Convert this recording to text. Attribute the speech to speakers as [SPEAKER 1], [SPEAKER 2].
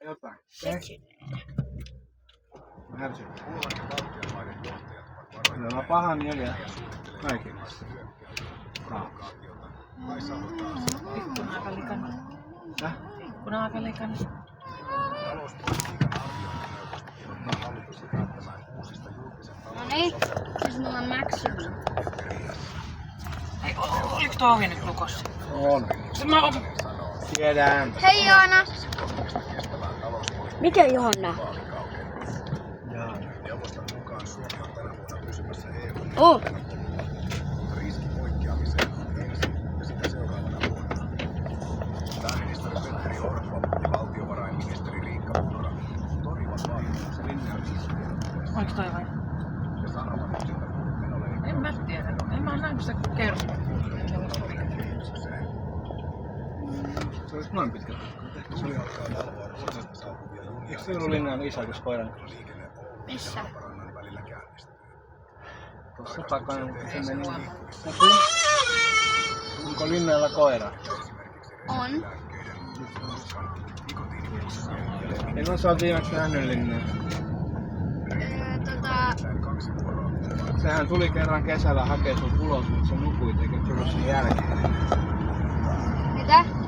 [SPEAKER 1] Jotain. Ärsyttää. Ne on paha mieli kaikille.
[SPEAKER 2] Ikkuna aika likannut.
[SPEAKER 1] Täh?
[SPEAKER 2] Ikkuna aika likannut.
[SPEAKER 3] No niin, siis mulla on maximum.
[SPEAKER 2] Ei, oliko tuo ovi nyt lukossa?
[SPEAKER 1] On.
[SPEAKER 2] Mä oon...
[SPEAKER 1] Tiedän.
[SPEAKER 3] Hei Joona! Mikä Johanna?
[SPEAKER 1] Jaa.
[SPEAKER 3] Oh!
[SPEAKER 2] Oliko toi vai? En mä tiedä. En mä näin sitä kerran.
[SPEAKER 1] Se olisi noin pitkä. Eikö se ollut Linnaan isäkäs koiran?
[SPEAKER 3] Missä?
[SPEAKER 1] Tuossa takana, mutta se meni. Onko Linnalla koira?
[SPEAKER 3] On.
[SPEAKER 1] Milloin sä oot viimeksi nähnyt Linnaa? Sehän tuli kerran kesällä hakea sut ulos, mutta se nukui eikä tullut sen jälkeen.
[SPEAKER 3] Mitä?